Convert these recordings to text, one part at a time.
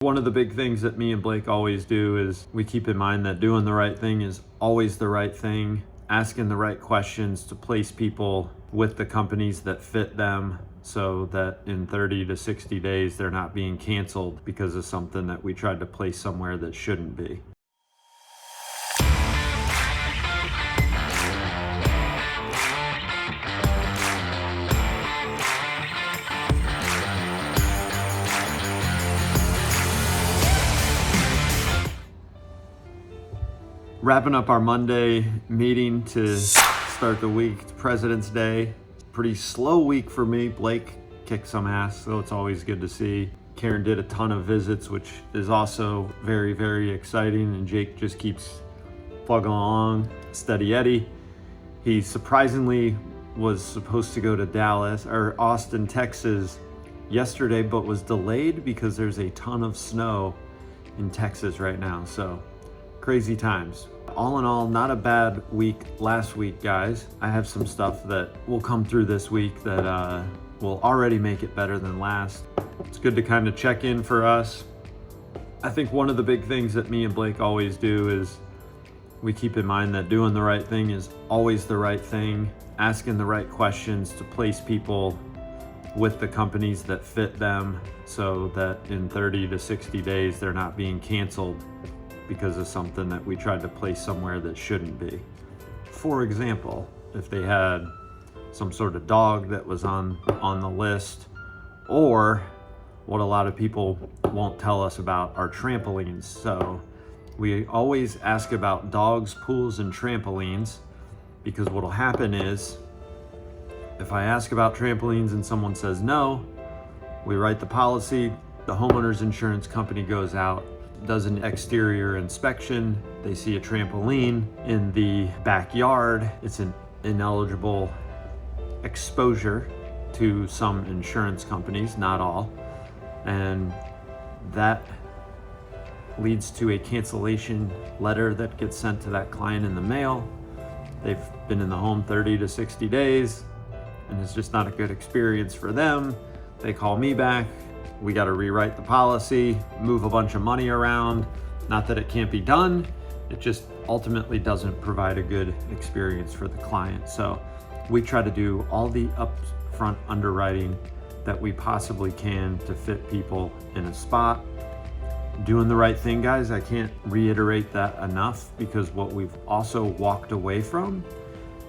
One of the big things that me and Blake always do is we keep in mind that doing the right thing is always the right thing, asking the right questions to place people with the companies that fit them so that in 30 to 60 days they're not being canceled because of something that we tried to place somewhere that shouldn't be. Wrapping up our Monday meeting to start the week. It's President's Day. Pretty slow week for me. Blake kicked some ass, so it's always good to see. Karen did a ton of visits, which is also very, very exciting. And Jake just keeps plugging along, steady Eddie. He surprisingly was supposed to go to Dallas or Austin, Texas yesterday, but was delayed because there's a ton of snow in Texas right now. So crazy times. All in all, not a bad week last week, guys. I have some stuff that will come through this week that will already make it better than last. It's good to kind of check in for us. I think one of the big things that me and Blake always do is we keep in mind that doing the right thing is always the right thing, asking the right questions to place people with the companies that fit them so that in 30 to 60 days they're not being canceled because of something that we tried to place somewhere that shouldn't be. For example, if they had some sort of dog that was on the list, or what a lot of people won't tell us about are trampolines. So we always ask about dogs, pools, and trampolines, because what'll happen is if I ask about trampolines and someone says no, we write the policy, the homeowner's insurance company goes out, does an exterior inspection. They see a trampoline in the backyard. It's an ineligible exposure to some insurance companies, not all. And that leads to a cancellation letter that gets sent to that client in the mail. They've been in the home 30 to 60 days and it's just not a good experience for them. They call me back. We got to rewrite the policy, move a bunch of money around. Not that it can't be done, it just ultimately doesn't provide a good experience for the client. So we try to do all the upfront underwriting that we possibly can to fit people in a spot. Doing the right thing, guys, I can't reiterate that enough, because what we've also walked away from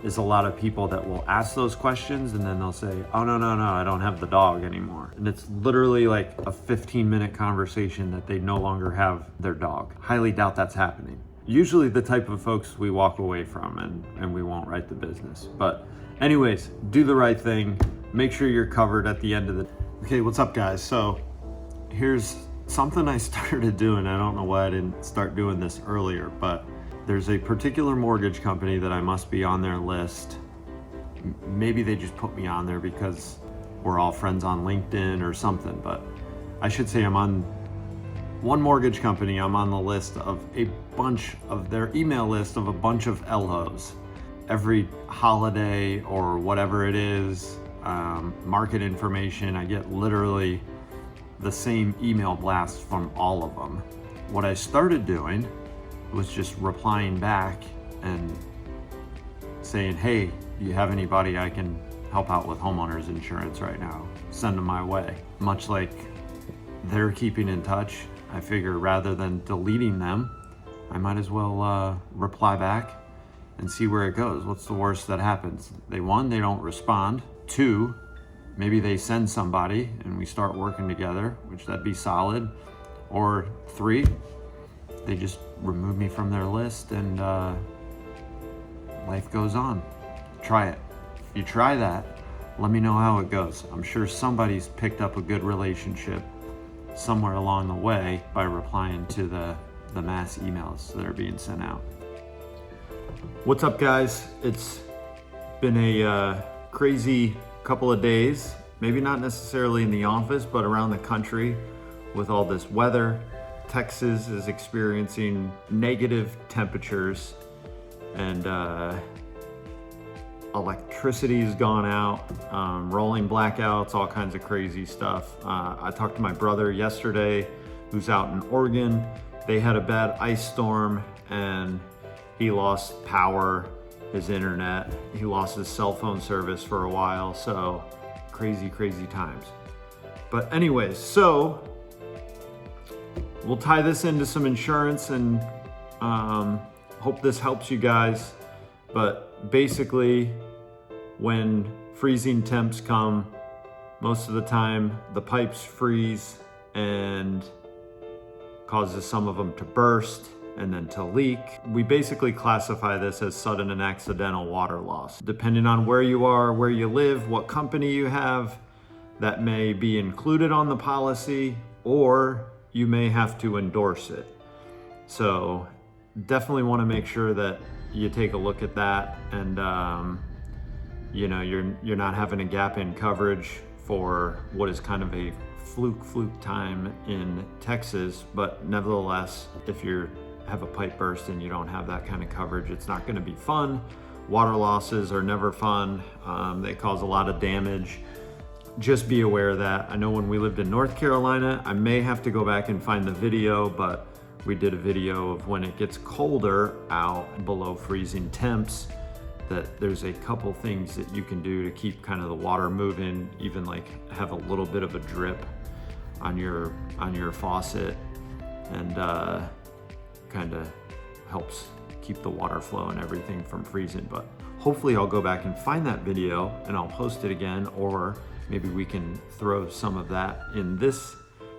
is a lot of people that will ask those questions and then they'll say, oh, no, I don't have the dog anymore. And it's literally like a 15-minute conversation that they no longer have their dog. Highly doubt that's happening. Usually the type of folks we walk away from and we won't write the business. But anyways, do the right thing. Make sure you're covered at the end of the... Okay, what's up, guys? So here's something I started doing. I don't know why I didn't start doing this earlier, but there's a particular mortgage company that I must be on their list. Maybe they just put me on there because we're all friends on LinkedIn or something, but I should say I'm on one mortgage company. I'm on the list of a bunch of their email list of a bunch of LOs. Every holiday or whatever it is, market information, I get literally the same email blast from all of them. What I started doing was just replying back and saying, hey, do you have anybody I can help out with homeowners insurance right now? Send them my way. Much like they're keeping in touch, I figure rather than deleting them, I might as well reply back and see where it goes. What's the worst that happens? They don't respond. 2, maybe they send somebody and we start working together, which that'd be solid. Or 3, they just remove me from their list and life goes on. Try it. If you try that, let me know how it goes. I'm sure somebody's picked up a good relationship somewhere along the way by replying to the mass emails that are being sent out. What's up, guys? It's been a crazy couple of days, maybe not necessarily in the office, but around the country with all this weather. Texas is experiencing negative temperatures and electricity's gone out, rolling blackouts, all kinds of crazy stuff. I talked to my brother yesterday who's out in Oregon. They had a bad ice storm and he lost power, his internet. He lost his cell phone service for a while. So crazy, crazy times. But anyways, so we'll tie this into some insurance and hope this helps you guys. But basically, when freezing temps come, most of the time the pipes freeze and causes some of them to burst and then to leak. We basically classify this as sudden and accidental water loss. Depending on where you are, where you live, what company you have, that may be included on the policy, or you may have to endorse it. So definitely want to make sure that you take a look at that, and you know, you're not having a gap in coverage for what is kind of a fluke time in Texas. But nevertheless, if you have a pipe burst and you don't have that kind of coverage, it's not going to be fun. Water losses are never fun. They cause a lot of damage. Just be aware of that. I know when we lived in North Carolina, I may have to go back and find the video, but we did a video of when it gets colder out below freezing temps, that there's a couple things that you can do to keep kind of the water moving, even like have a little bit of a drip on your faucet, and kind of helps keep the water flow and everything from freezing. But hopefully I'll go back and find that video and I'll post it again, or maybe we can throw some of that in this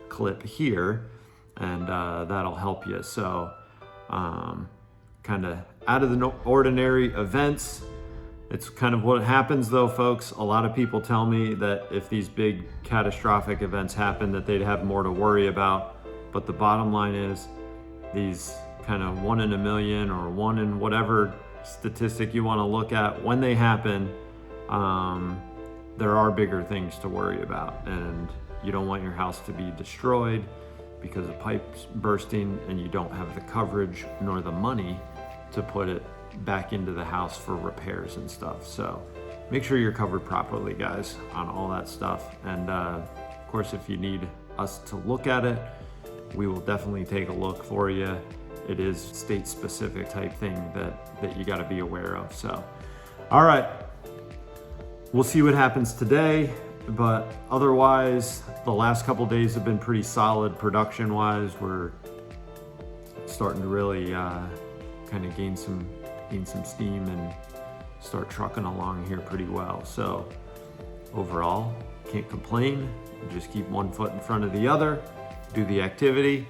clip here, and that'll help you. So kind of out of the ordinary events. It's kind of what happens though, folks. A lot of people tell me that if these big catastrophic events happen, that they'd have more to worry about. But the bottom line is, these kind of 1 in a million or 1 in whatever statistic you want to look at, when they happen, there are bigger things to worry about. And you don't want your house to be destroyed because of pipes bursting and you don't have the coverage nor the money to put it back into the house for repairs and stuff. So make sure you're covered properly, guys, on all that stuff. And of course, if you need us to look at it, we will definitely take a look for you. It is state specific type thing that you got to be aware of. So all right, we'll see what happens today. But otherwise, the last couple days have been pretty solid production wise. We're starting to really kind of gain some steam and start trucking along here pretty well. So overall, can't complain. Just keep one foot in front of the other, do the activity,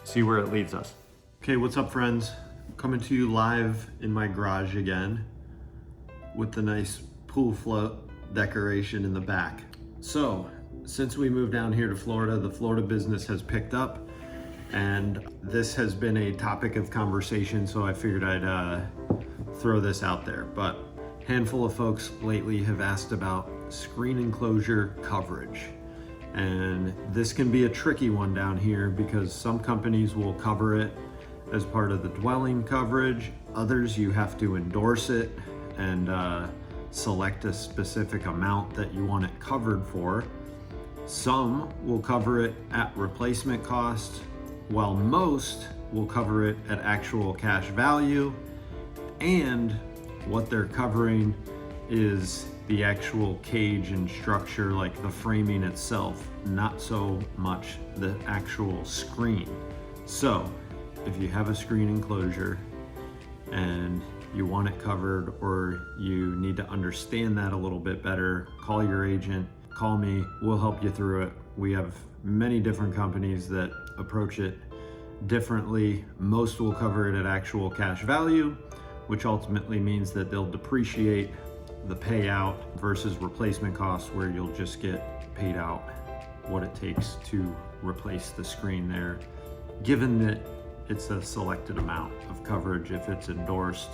see where it leads us. Okay, what's up, friends? Coming to you live in my garage again with the nice pool float decoration in the back. So since we moved down here to Florida, the Florida business has picked up, and this has been a topic of conversation, so I figured I'd throw this out there. But a handful of folks lately have asked about screen enclosure coverage, and this can be a tricky one down here because some companies will cover it as part of the dwelling coverage. Others, you have to endorse it and select a specific amount that you want it covered for. Some will cover it at replacement cost, while most will cover it at actual cash value. And what they're covering is the actual cage and structure, like the framing itself, not so much the actual screen. So if you have a screen enclosure and you want it covered, or you need to understand that a little bit better, call your agent, call me, we'll help you through it. We have many different companies that approach it differently. Most will cover it at actual cash value, which ultimately means that they'll depreciate the payout versus replacement costs, where you'll just get paid out what it takes to replace the screen there, given that it's a selected amount of coverage if it's endorsed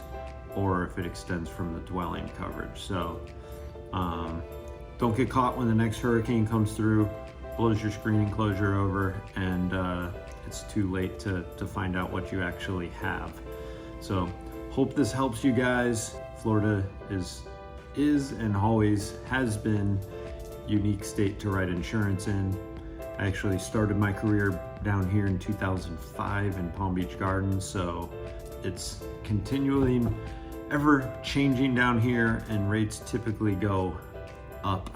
or if it extends from the dwelling coverage. So don't get caught when the next hurricane comes through, blows your screen enclosure over, and it's too late to find out what you actually have. So hope this helps you guys. Florida is and always has been a unique state to write insurance in. I actually started my career down here in 2005 in Palm Beach Gardens, so it's continually ever changing down here, and rates typically go up,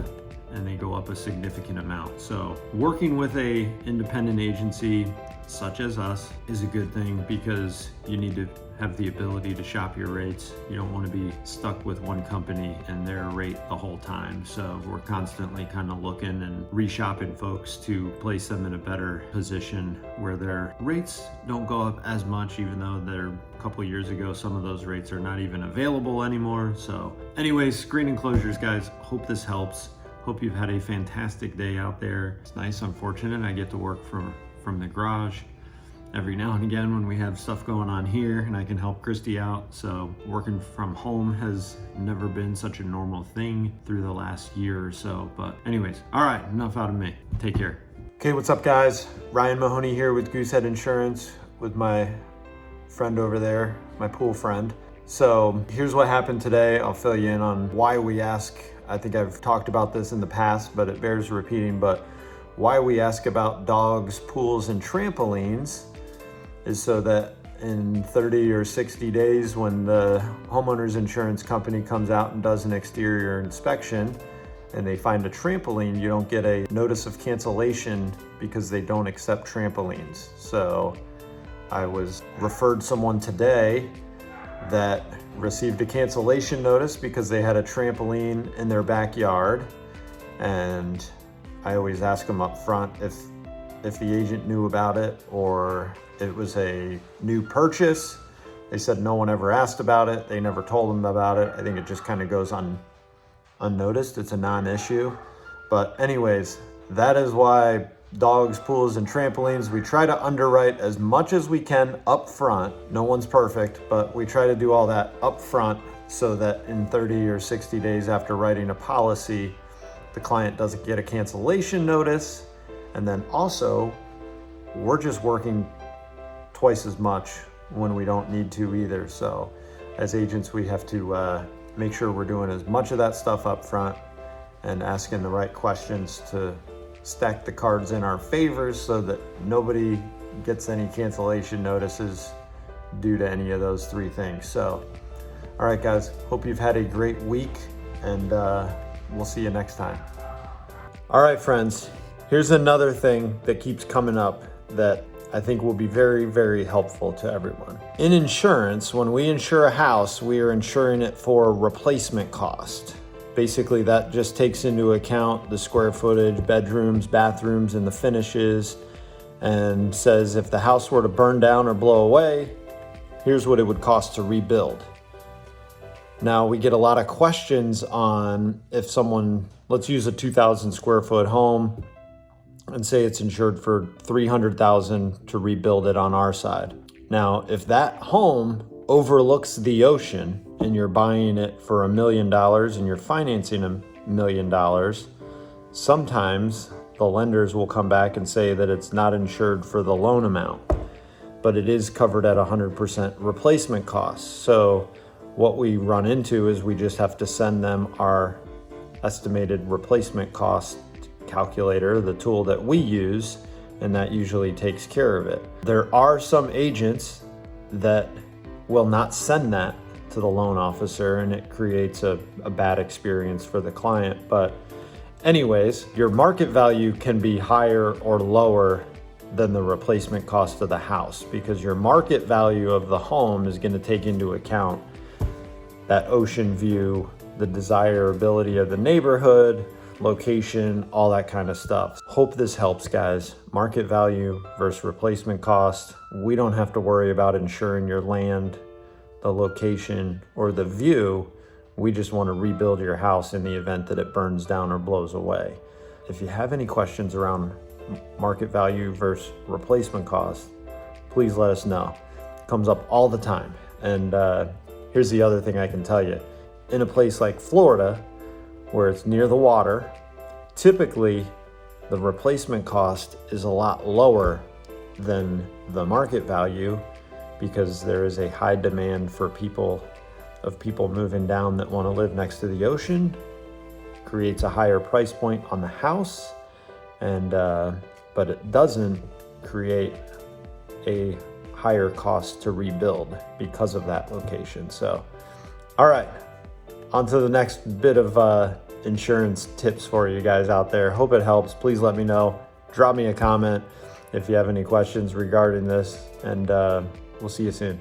and they go up a significant amount. So working with a independent agency such as us is a good thing, because you need to have the ability to shop your rates. You don't want to be stuck with one company and their rate the whole time. So we're constantly kind of looking and reshopping folks to place them in a better position where their rates don't go up as much, even though they're a couple years ago, some of those rates are not even available anymore. So anyways, screen enclosures, guys, hope this helps. Hope you've had a fantastic day out there. It's nice, unfortunate, I get to work from the garage every now and again when we have stuff going on here and I can help Christy out. So working from home has never been such a normal thing through the last year or so. But anyways, all right, enough out of me. Take care. Okay, what's up guys? Ryan Mahoney here with Goosehead Insurance with my friend over there, my pool friend. So here's what happened today. I'll fill you in on why we ask. I think I've talked about this in the past, but it bears repeating. But why we ask about dogs, pools, and trampolines is so that in 30 or 60 days, when the homeowner's insurance company comes out and does an exterior inspection and they find a trampoline, you don't get a notice of cancellation because they don't accept trampolines. So I was referred someone today that received a cancellation notice because they had a trampoline in their backyard, and I always ask them up front if the agent knew about it or it was a new purchase. They said no one ever asked about it. They never told them about it. I think it just kind of goes unnoticed. It's a non-issue. But anyways, that is why dogs, pools, and trampolines, we try to underwrite as much as we can up front. No one's perfect, but we try to do all that up front so that in 30 or 60 days after writing a policy, the client doesn't get a cancellation notice. And then also, we're just working twice as much when we don't need to either. So as agents, we have to make sure we're doing as much of that stuff up front and asking the right questions to stack the cards in our favor so that nobody gets any cancellation notices due to any of those three things. So, all right, guys, hope you've had a great week, and we'll see you next time. All right, friends, here's another thing that keeps coming up that I think will be very, very helpful to everyone. In insurance, when we insure a house, we are insuring it for replacement cost. Basically, that just takes into account the square footage, bedrooms, bathrooms, and the finishes, and says if the house were to burn down or blow away, here's what it would cost to rebuild. Now, we get a lot of questions on if someone, let's use a 2,000 square foot home and say it's insured for $300,000 to rebuild it on our side. Now, if that home overlooks the ocean and you're buying it for $1 million and you're financing $1 million, sometimes the lenders will come back and say that it's not insured for the loan amount, but it is covered at 100% replacement costs. So what we run into is we just have to send them our estimated replacement cost calculator, the tool that we use, and that usually takes care of it. There are some agents that will not send that to the loan officer, and it creates a bad experience for the client. But anyways, your market value can be higher or lower than the replacement cost of the house, because your market value of the home is going to take into account that ocean view, the desirability of the neighborhood, location, all that kind of stuff. Hope this helps, guys. Market value versus replacement cost. We don't have to worry about insuring your land, the location, or the view. We just want to rebuild your house in the event that it burns down or blows away. If you have any questions around market value versus replacement cost, please let us know. It comes up all the time. And here's the other thing I can tell you. In a place like Florida, where it's near the water, typically the replacement cost is a lot lower than the market value, because there is a high demand for people moving down that want to live next to the ocean. Creates a higher price point on the house, and but it doesn't create a higher cost to rebuild because of that location. So, all right, on to the next bit of insurance tips for you guys out there. Hope it helps. Please let me know. Drop me a comment if you have any questions regarding this, and we'll see you soon.